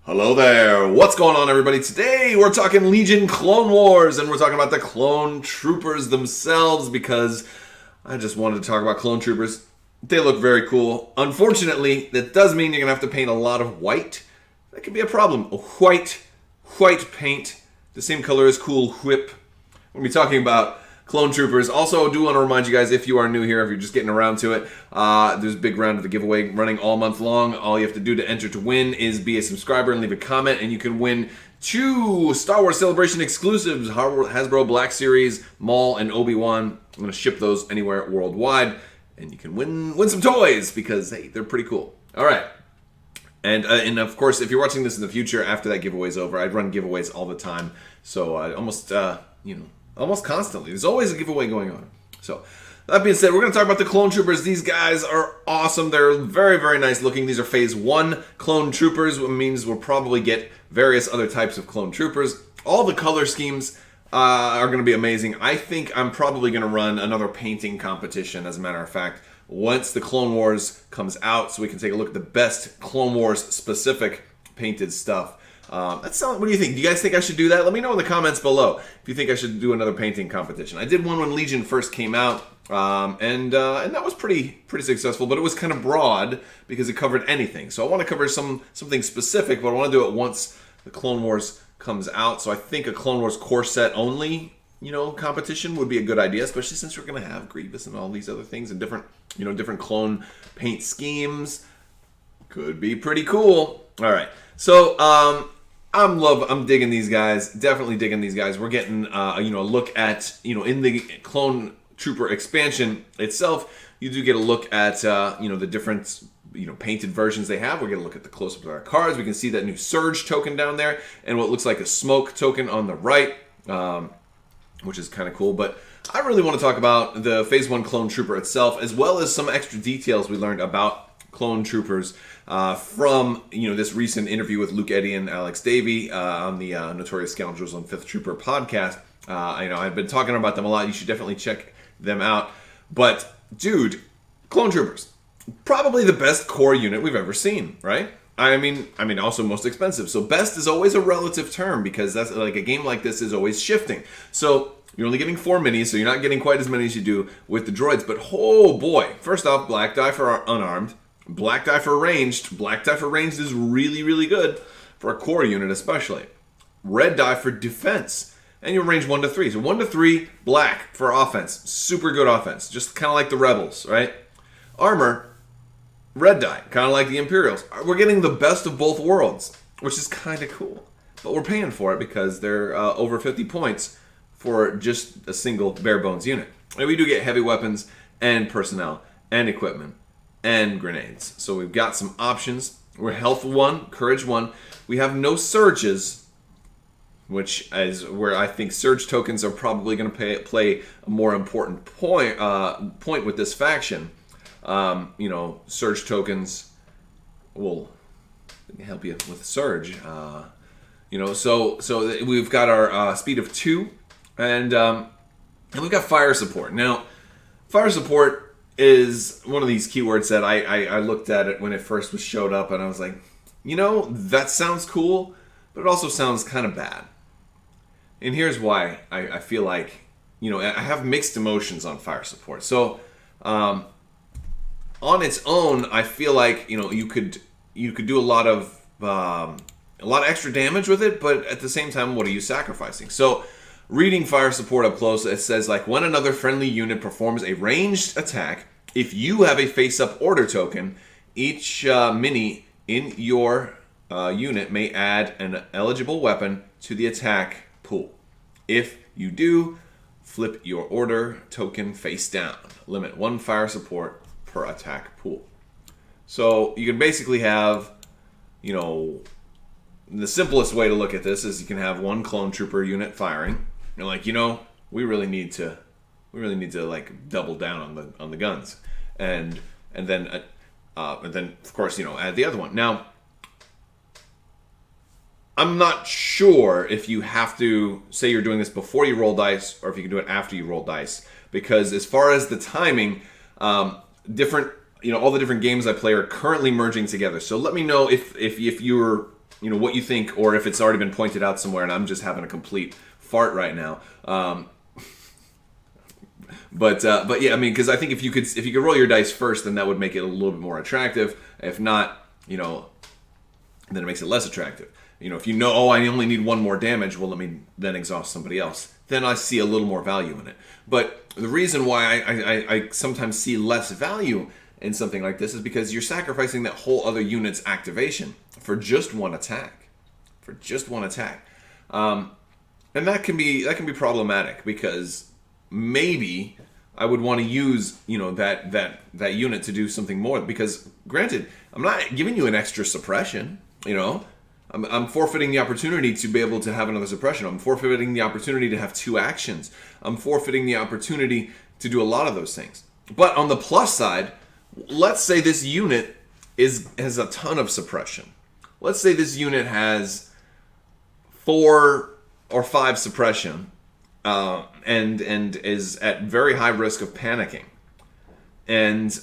Hello there. What's going on, everybody? Today we're talking Legion Clone Wars, and we're talking about the clone troopers themselves because I just wanted to talk about clone troopers. They look very cool. Unfortunately, that does mean you're going to have to paint a lot of white. That could be a problem. White paint, the same color as Cool Whip. We'll be talking about clone troopers. Also, I do want to remind you guys, if you are new here, if you're just getting around to it, there's a big round of the giveaway running all month long. All you have to do to enter to win is be a subscriber and leave a comment, and you can win 2 Star Wars Celebration exclusives, Hasbro Black Series, Maul, and Obi-Wan. I'm going to ship those anywhere worldwide, and you can win some toys because, hey, they're pretty cool. All right. And of course, if you're watching this in the future after that giveaway is over, I'd run giveaways all the time. So almost constantly. There's always a giveaway going on. So, that being said, we're going to talk about the clone troopers. These guys are awesome. They're very, very nice looking. These are Phase 1 clone troopers, which means we'll probably get various other types of clone troopers. All the color schemes are going to be amazing. I think I'm probably going to run another painting competition, as a matter of fact, once the Clone Wars comes out, so we can take a look at the best Clone Wars specific painted stuff. What do you think? Do you guys think I should do that? Let me know in the comments below if you think I should do another painting competition. I did one when Legion first came out, and that was pretty successful, but it was kind of broad because it covered anything. So I want to cover something specific, but I want to do it once the Clone Wars comes out. So I think a Clone Wars core set only, competition would be a good idea, especially since we're going to have Grievous and all these other things and different clone paint schemes. Could be pretty cool. All right. So, I'm digging these guys. Definitely digging these guys. We're getting, a look at, in the Clone Trooper expansion itself, you do get a look at, the different, painted versions they have. We're going to look at the close-up of our cards. We can see that new Surge token down there and what looks like a Smoke token on the right, which is kind of cool. But I really want to talk about the Phase 1 Clone Trooper itself, as well as some extra details we learned about clone troopers from this recent interview with Luke Eddy and Alex Davey on the Notorious Scoundrels on 5th Trooper podcast. I've been talking about them a lot. You should definitely check them out. But dude, clone troopers, probably the best core unit we've ever seen, right? I mean, also most expensive. So best is always a relative term because that's like a game like this is always shifting. So you're only getting 4 minis, so you're not getting quite as many as you do with the droids. But oh boy, first off, black die for unarmed. Black die for ranged. Black die for ranged is really, really good for a core unit especially. Red die for defense. And you're range 1 to 3. So 1 to 3, black for offense. Super good offense. Just kind of like the Rebels, right? Armor, red die. Kind of like the Imperials. We're getting the best of both worlds, which is kind of cool. But we're paying for it because they're over 50 points for just a single bare bones unit. And we do get heavy weapons and personnel and equipment and grenades. So we've got some options. We're health 1, courage 1. We have no surges, which is where I think surge tokens are probably going to play a more important point with this faction. Surge tokens will help you with surge. So we've got our speed of 2, and we've got fire support. Now, fire support is one of these keywords that I looked at it when it first showed up, and I was like, that sounds cool, but it also sounds kind of bad. And here's why I feel like, I have mixed emotions on fire support. So, on its own, I feel like, you could do a lot of extra damage with it, but at the same time, what are you sacrificing? So, reading fire support up close, it says, like, when another friendly unit performs a ranged attack, if you have a face-up order token, each mini in your unit may add an eligible weapon to the attack pool. If you do, flip your order token face down. Limit 1 fire support per attack pool. So you can basically have, the simplest way to look at this is you can have 1 clone trooper unit firing. You're like, we really need to like double down on the guns, and then of course add the other one. Now, I'm not sure if you have to say you're doing this before you roll dice or if you can do it after you roll dice, because as far as the timing, different all the different games I play are currently merging together. So let me know if you're what you think, or if it's already been pointed out somewhere and I'm just having a complete fart right now. But yeah, I mean, because I think if you could roll your dice first, then that would make it a little bit more attractive. If not, then it makes it less attractive. If I only need one more damage, well, let me then exhaust somebody else. Then I see a little more value in it. But the reason why I sometimes see less value in something like this is because you're sacrificing that whole other unit's activation for just one attack. And that can be problematic, because maybe I would want to use that unit to do something more. Because granted, I'm not giving you an extra suppression. I'm forfeiting the opportunity to be able to have another suppression. I'm forfeiting the opportunity to have 2 actions. I'm forfeiting the opportunity to do a lot of those things. But on the plus side, let's say this unit has a ton of suppression. Let's say this unit has 4 or 5 suppression, and is at very high risk of panicking. And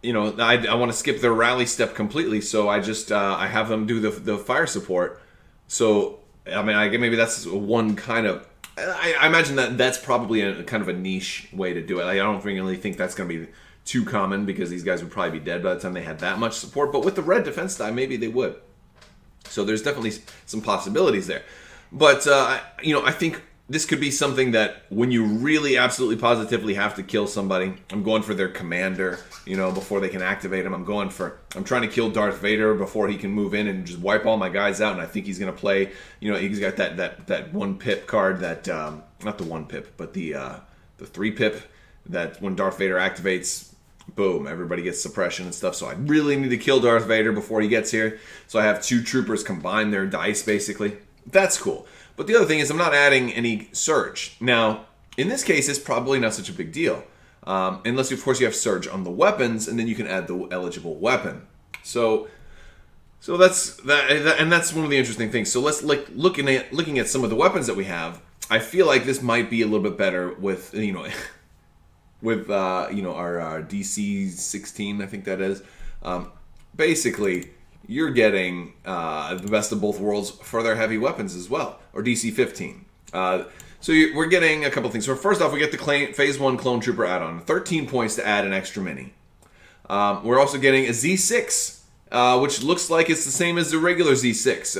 I want to skip their rally step completely, so I just I have them do the fire support. So maybe that's one kind of. I imagine that's probably a kind of a niche way to do it. I don't really think that's going to be too common, because these guys would probably be dead by the time they had that much support. But with the red defense die, maybe they would. So there's definitely some possibilities there. But I think this could be something that when you really absolutely positively have to kill somebody, I'm going for their commander, before they can activate him. I'm trying to kill Darth Vader before he can move in and just wipe all my guys out. And I think he's going to play, he's got that 1 pip card that, not the 1 pip, but the 3 pip, that when Darth Vader activates, boom, everybody gets suppression and stuff. So I really need to kill Darth Vader before he gets here. So I have 2 troopers combine their dice, basically. That's cool. But the other thing is, I'm not adding any surge. Now, in this case, it's probably not such a big deal. Unless, of course, you have surge on the weapons, and then you can add the eligible weapon. So that's that, and that's one of the interesting things. So let's looking at some of the weapons that we have. I feel like this might be a little bit better with our DC 16, I think that is. Basically, you're getting the best of both worlds for their heavy weapons as well, or DC 15. We're getting a couple things. So first off, we get the Phase 1 Clone Trooper add-on, 13 points to add an extra mini. We're also getting a Z6, which looks like it's the same as the regular Z6.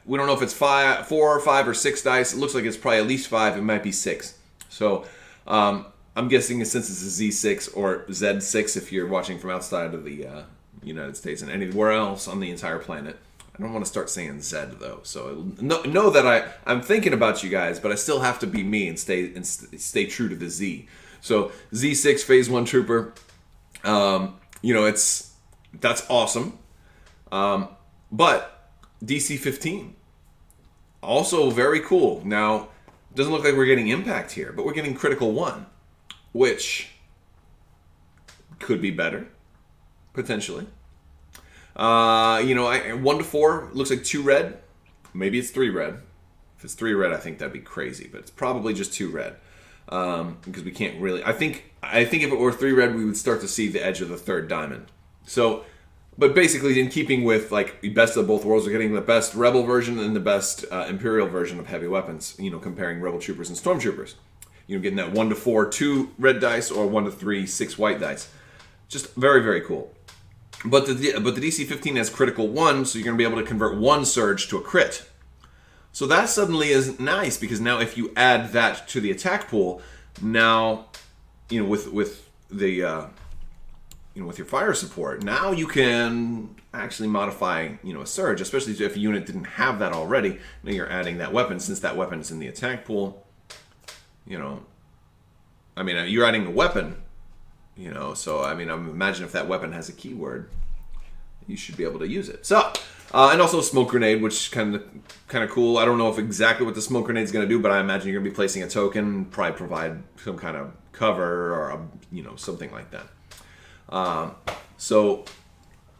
We don't know if it's 4 or 5 or 6 dice. It looks like it's probably at least 5. It might be 6. So I'm guessing since it's a Z6 or Z6 if you're watching from outside of the United States and anywhere else on the entire planet. I don't want to start saying Z though, so know that I'm thinking about you guys, but I still have to be me and stay true to the Z. So Z6 Phase 1 Trooper, that's awesome. But DC 15, also very cool. Now, doesn't look like we're getting impact here, but we're getting critical 1, which could be better. Potentially. 1 to 4 looks like 2 red. Maybe it's 3 red. If it's 3 red, I think that'd be crazy, but it's probably just 2 red. Because we can't really. I think if it were 3 red, we would start to see the edge of the 3rd diamond. So, but basically, in keeping with best of both worlds, we're getting the best Rebel version and the best Imperial version of heavy weapons. Comparing Rebel troopers and Stormtroopers. Getting that 1 to 4 2 red dice, or 1 to 3 6 white dice. Just very, very cool. But the DC 15 has critical 1, so you're going to be able to convert 1 surge to a crit. So that suddenly is nice, because now if you add that to the attack pool, now with the with your fire support, now you can actually modify a surge, especially if a unit didn't have that already. Now you're adding that weapon, since that weapon is in the attack pool. You're adding a weapon. So imagine if that weapon has a keyword, you should be able to use it. So, and also a smoke grenade, which kind of cool. I don't know exactly what the smoke grenade is going to do, but I imagine you're going to be placing a token, probably provide some kind of cover or something like that. So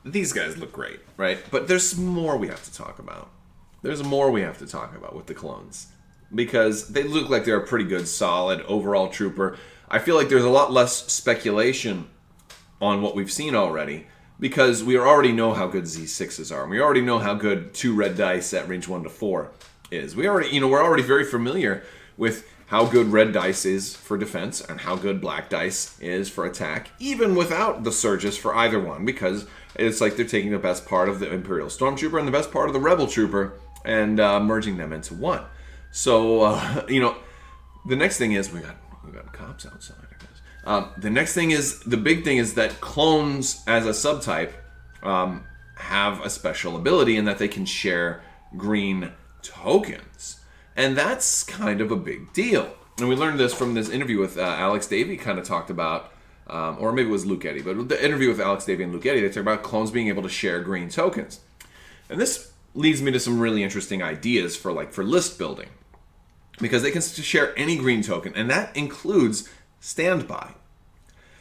these guys look great, right? But there's more we have to talk about. There's more we have to talk about with the clones, because they look like they're a pretty good, solid overall trooper. I feel like there's a lot less speculation on what we've seen already, because we already know how good Z6s are. And we already know how good 2 red dice at range 1 to 4 is. We're already very familiar with how good red dice is for defense and how good black dice is for attack, even without the surges for either one, because it's like they're taking the best part of the Imperial Stormtrooper and the best part of the Rebel Trooper and merging them into one. So, the next thing is we got cops outside, I guess. The big thing is that clones as a subtype have a special ability in that they can share green tokens. And that's kind of a big deal. And we learned this from this interview with Alex Davey, kind of talked about, or maybe it was Luke Eddy, but the interview with Alex Davey and Luke Eddy, they talked about clones being able to share green tokens. And this leads me to some really interesting ideas for list building. Because they can share any green token, and that includes standby.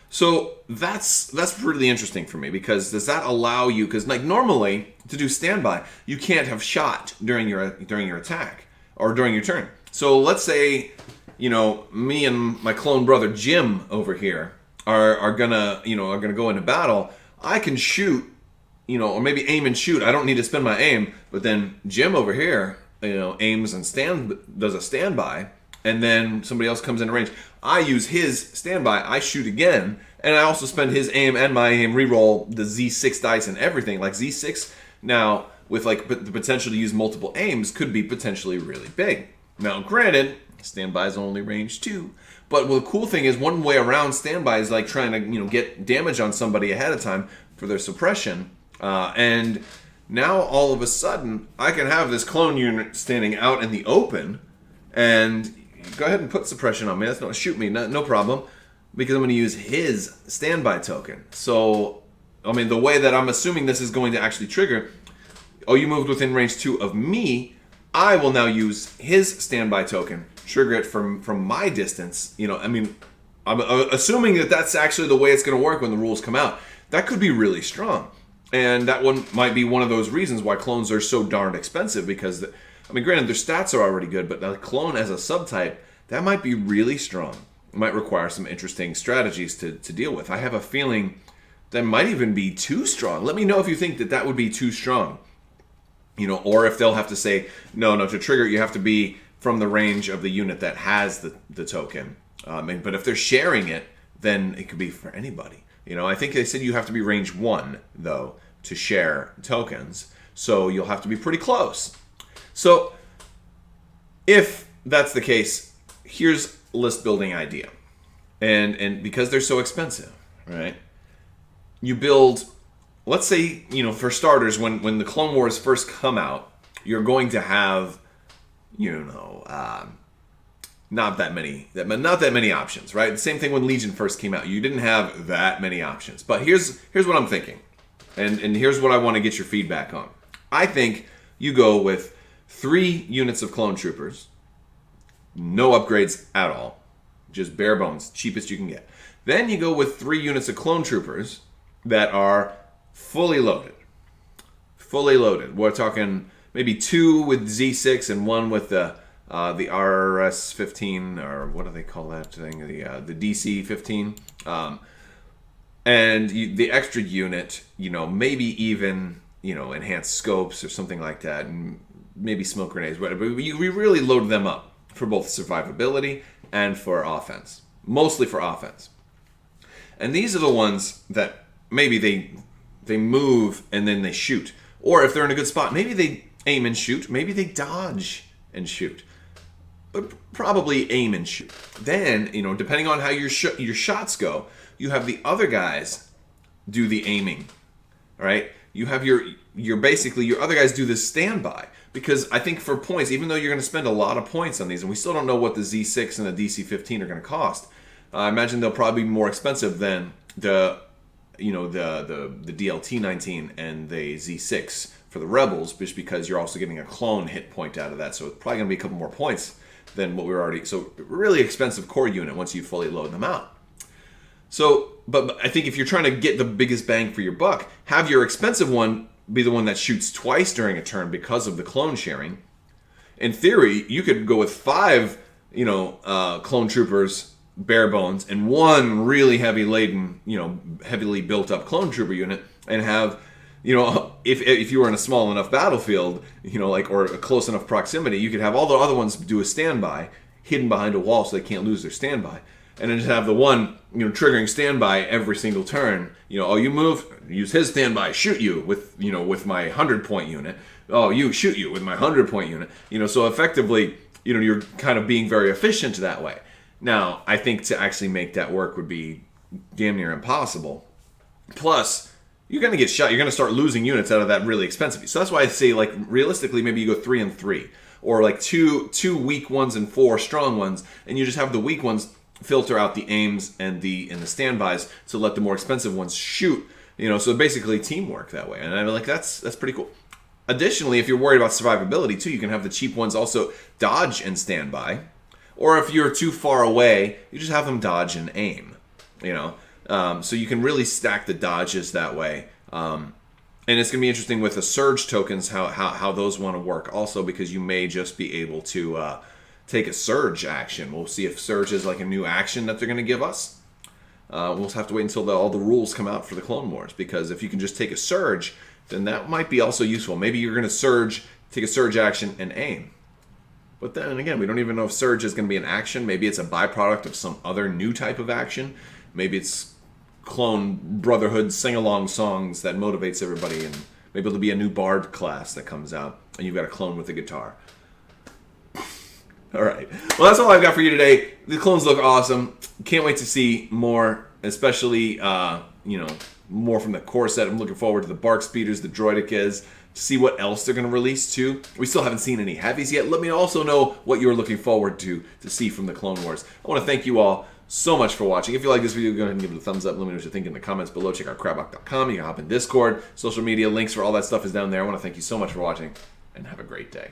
So that's really interesting for me, because does that allow you, because normally to do standby, you can't have shot during your attack or during your turn. So let's say, me and my clone brother Jim over here are gonna go into battle. I can shoot, or maybe aim and shoot. I don't need to spend my aim, but then Jim over here, aims and does a standby, and then somebody else comes into range. I use his standby, I shoot again, and I also spend his aim and my aim, reroll the Z6 dice and everything. Like Z6 now, with the potential to use multiple aims, could be potentially really big. Now, granted, standby is only range 2, but the cool thing is one way around standby is like trying to get damage on somebody ahead of time for their suppression, and now all of a sudden I can have this clone unit standing out in the open, and go ahead and put suppression on me. That's not shoot me, no problem, because I'm going to use his standby token. So, the way that I'm assuming this is going to actually trigger, you moved within range 2 of me, I will now use his standby token, trigger it from my distance. I'm assuming that that's actually the way it's going to work when the rules come out. That could be really strong. And that one might be one of those reasons why clones are so darned expensive, because, granted, their stats are already good, but the clone as a subtype, that might be really strong. It might require some interesting strategies to deal with. I have a feeling that might even be too strong. Let me know if you think that would be too strong. Or if they'll have to say, no, to trigger it, you have to be from the range of the unit that has the token. But if they're sharing it, then it could be for anybody. I think they said you have to be range 1, though, to share tokens. So you'll have to be pretty close. So if that's the case, here's a list building idea. And because they're so expensive, right? You build, let's say, for starters, when the Clone Wars first come out, you're going to have, not that many options, right? The same thing when Legion first came out. You didn't have that many options. But here's what I'm thinking. And here's what I want to get your feedback on. I think you go with 3 units of clone troopers, no upgrades at all, just bare bones, cheapest you can get. Then you go with 3 units of clone troopers that are fully loaded. Fully loaded. We're talking maybe 2 with Z6 and 1 with the RS-15, or what do they call that thing? The DC-15. And the extra unit, maybe even, enhanced scopes or something like that, and maybe smoke grenades, whatever. We really load them up for both survivability and for offense. Mostly for offense. And these are the ones that maybe they move and then they shoot. Or if they're in a good spot, maybe they aim and shoot. Maybe they dodge and shoot. But probably aim and shoot. Then, depending on how your shots go, you have the other guys do the aiming. All right? You have your other guys do the standby. Because I think for points, even though you're going to spend a lot of points on these, and we still don't know what the Z6 and the DC-15 are going to cost, I imagine they'll probably be more expensive than the DLT-19 and the Z6 for the Rebels, just because you're also getting a clone hit point out of that. So it's probably going to be a couple more points than what we were already. So really expensive core unit once you fully load them out. So, but I think if you're trying to get the biggest bang for your buck, have your expensive one be the one that shoots twice during a turn because of the clone sharing. In theory, you could go with 5, clone troopers, bare bones, and 1 really heavy laden, heavily built up clone trooper unit, and have, if you were in a small enough battlefield, or a close enough proximity, you could have all the other ones do a standby, hidden behind a wall so they can't lose their standby. And then just have the one, triggering standby every single turn. You move, use his standby, shoot you with my 100-point unit. Oh, you shoot you with my 100-point unit. So effectively, you're kind of being very efficient that way. Now, I think to actually make that work would be damn near impossible. Plus, you're going to get shot. You're going to start losing units out of that really expensive. So that's why I say, realistically, maybe you go 3 and 3. Or two weak ones and 4 strong ones. And you just have the weak ones filter out the aims and the standbys to let the more expensive ones shoot. So basically teamwork that way. And I'm like, that's pretty cool. Additionally, if you're worried about survivability too, you can have the cheap ones also dodge and standby. Or if you're too far away, you just have them dodge and aim. So you can really stack the dodges that way. And it's going to be interesting with the surge tokens, how those want to work also, because you may just be able to take a surge action. We'll see if surge is like a new action that they're going to give us. We'll have to wait until all the rules come out for the Clone Wars, because if you can just take a surge, then that might be also useful. Maybe you're going to take a surge action and aim. But then again, we don't even know if surge is going to be an action. Maybe it's a byproduct of some other new type of action. Maybe it's clone brotherhood sing-along songs that motivates everybody, and maybe it'll be a new bard class that comes out, and you've got a clone with a guitar. All right. Well, that's all I've got for you today. The clones look awesome. Can't wait to see more, especially, more from the core set. I'm looking forward to the Bark Speeders, the Droidicas, to see what else they're going to release too. We still haven't seen any heavies yet. Let me also know what you're looking forward to see from the Clone Wars. I want to thank you all so much for watching. If you like this video, go ahead and give it a thumbs up. Let me know what you think in the comments below. Check out Crabbok.com. You can hop in Discord. Social media links for all that stuff is down there. I want to thank you so much for watching, and have a great day.